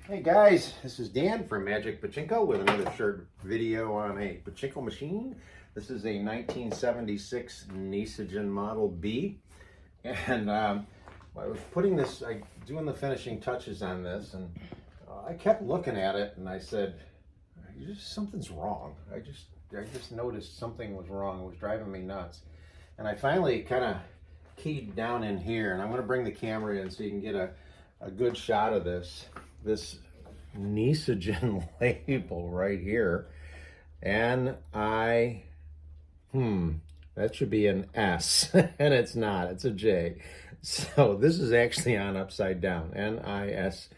Hey guys, this is Dan from Magic Pachinko with another short video on a Pachinko machine. This is a 1976 Nishijin Model B, and I was doing the finishing touches on this, and I kept looking at it, and I said, something's wrong. I just noticed something was wrong. It was driving me nuts, and I finally kind of keyed down in here, and I'm going to bring the camera in so you can get a good shot of this Nishijin label right here. That should be an S, and it's not, it's a J. So this is actually on upside down, Nishijin.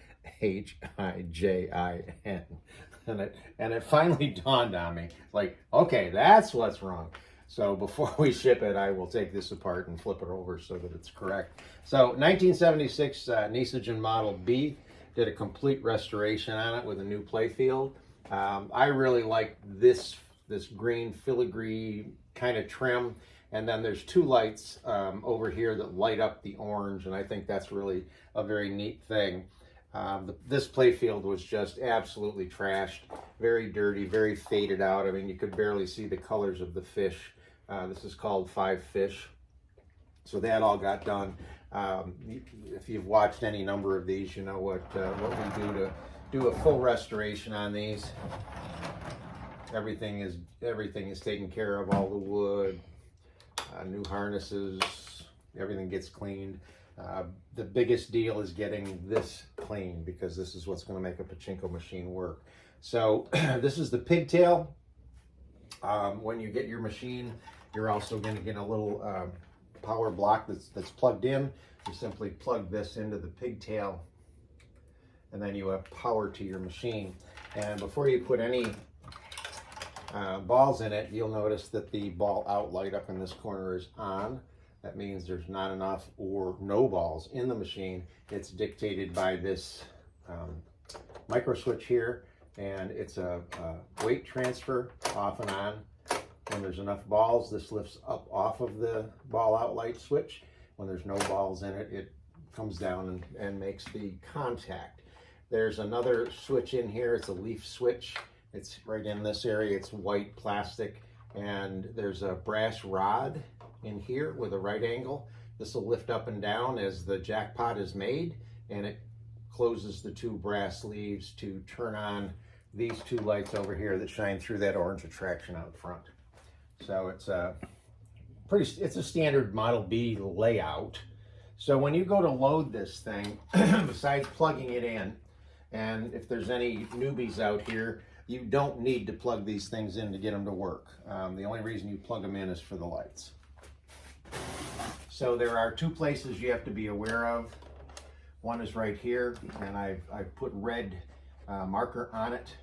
And it finally dawned on me, like, okay, that's what's wrong. So before we ship it, I will take this apart and flip it over so that it's correct. So 1976 Nishijin Model B, did a complete restoration on it with a new playfield. I really like this green filigree kind of trim. And then there's two lights over here that light up the orange, and I think that's really a very neat thing. This playfield was just absolutely trashed, very dirty, very faded out. I mean, you could barely see the colors of the fish. This is called 5 Fish. So that all got done. If you've watched any number of these, you know what we do to do a full restoration on these. Everything is taken care of, all the wood, new harnesses, everything gets cleaned. The biggest deal is getting this clean, because this is what's going to make a Pachinko machine work. So this is the pigtail. When you get your machine, you're also going to get a little power block that's plugged in. You simply plug this into the pigtail, and then you have power to your machine. And before you put any balls in it, you'll notice that the ball out light up in this corner is on. That means there's not enough or no balls in the machine. It's dictated by this micro switch here, and it's a weight transfer off and on. When there's enough balls, this lifts up off of the ball out light switch. When there's no balls in it, it comes down and makes the contact. There's another switch in here. It's a leaf switch. It's right in this area. It's white plastic, and there's a brass rod in here with a right angle. This will lift up and down as the jackpot is made, and it closes the two brass leaves to turn on these two lights over here that shine through that orange attraction out front. So it's a standard Model B layout. So when you go to load this thing, besides plugging it in, and if there's any newbies out here, you don't need to plug these things in to get them to work. The only reason you plug them in is for the lights. So there are two places you have to be aware of. One is right here, and I've put red marker on it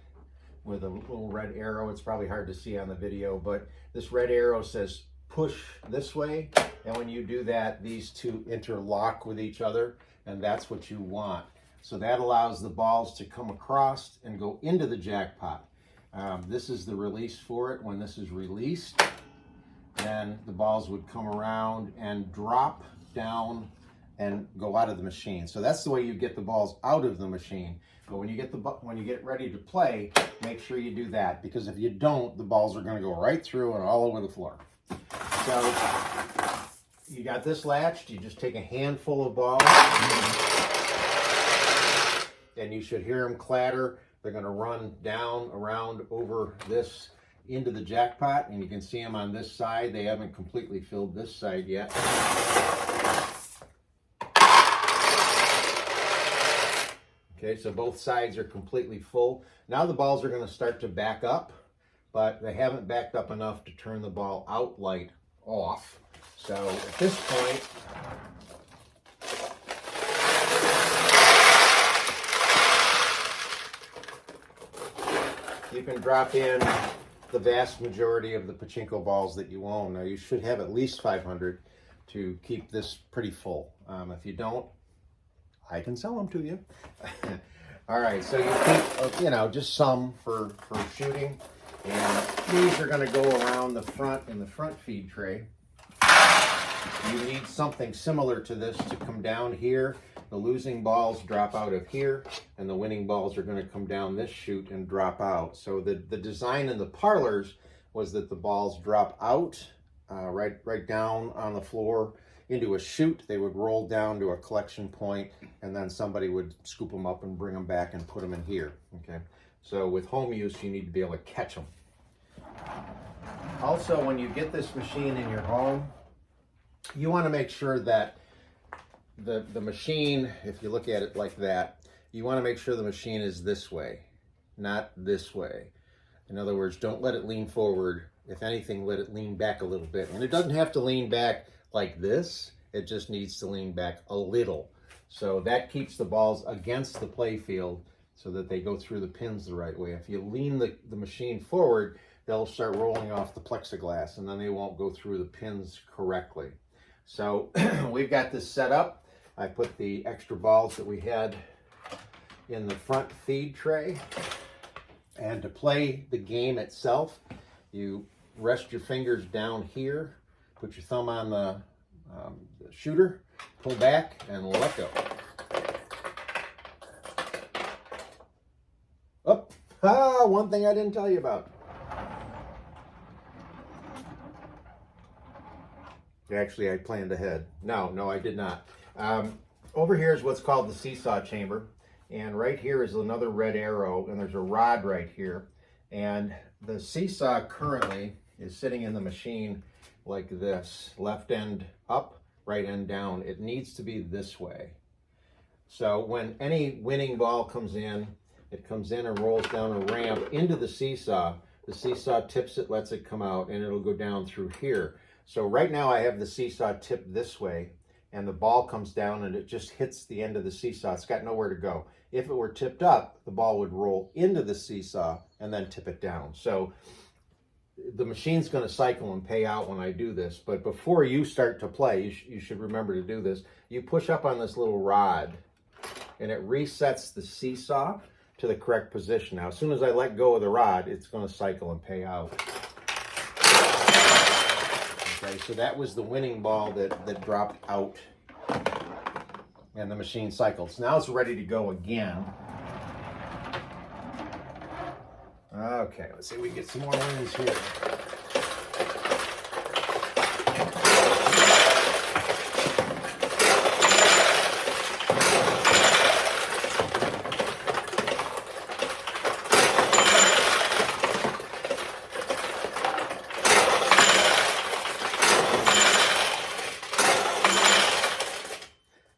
with a little red arrow. It's probably hard to see on the video, but this red arrow says push this way, and when you do that, these two interlock with each other, and that's what you want. So that allows the balls to come across and go into the jackpot. This is the release for it. When this is released, then the balls would come around and drop down and go out of the machine. So that's the way you get the balls out of the machine. But when you get ready to play, make sure you do that, because if you don't, the balls are going to go right through and all over the floor. So you got this latched. You just take a handful of balls, and you should hear them clatter. They're going to run down, around, over this into the jackpot, and you can see them on this side. They haven't completely filled this side yet. Okay, so both sides are completely full. Now the balls are going to start to back up, but they haven't backed up enough to turn the ball out light off. So at this point, you can drop in the vast majority of the Pachinko balls that you own. Now you should have at least 500 to keep this pretty full. If you don't, I can sell them to you. All right, so you keep, just some for shooting. And these are going to go around the front in the front feed tray. You need something similar to this to come down here. The losing balls drop out of here, and the winning balls are going to come down this chute and drop out. So the design in the parlors was that the balls drop out right down on the floor into a chute. They would roll down to a collection point, and then somebody would scoop them up and bring them back and put them in here. Okay, so with home use, you need to be able to catch them. Also, when you get this machine in your home, you want to make sure that the machine, if you look at it like that, you want to make sure the machine is this way, not this way. In other words, don't let it lean forward. If anything, let it lean back a little bit. And it doesn't have to lean back like this. It just needs to lean back a little. So that keeps the balls against the play field so that they go through the pins the right way. If you lean the machine forward, they'll start rolling off the plexiglass, and then they won't go through the pins correctly. So we've got this set up. I put the extra balls that we had in the front feed tray. And to play the game itself, you rest your fingers down here, put your thumb on the shooter, pull back, and let go. Oh, one thing I didn't tell you about. Actually, I planned ahead. No, I did not. Over here is what's called the seesaw chamber. And right here is another red arrow, and there's a rod right here. And the seesaw currently is sitting in the machine like this, left end up, right end down. It needs to be this way. So when any winning ball comes in, it comes in and rolls down a ramp into the seesaw. The seesaw tips it, lets it come out, and it'll go down through here. So right now I have the seesaw tipped this way, and the ball comes down and it just hits the end of the seesaw. It's got nowhere to go. If it were tipped up, the ball would roll into the seesaw and then tip it down. So the machine's going to cycle and pay out when I do this. But before you start to play, you should remember to do this. You push up on this little rod, and it resets the seesaw to the correct position. Now, as soon as I let go of the rod, it's going to cycle and pay out. Okay, so that was the winning ball that dropped out, and the machine cycles. Now it's ready to go again. Okay, let's see if we can get some more wins here.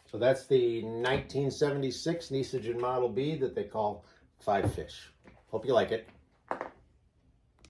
So that's the 1976 Nishijin Model B that they call 5 Fish. Hope you like it.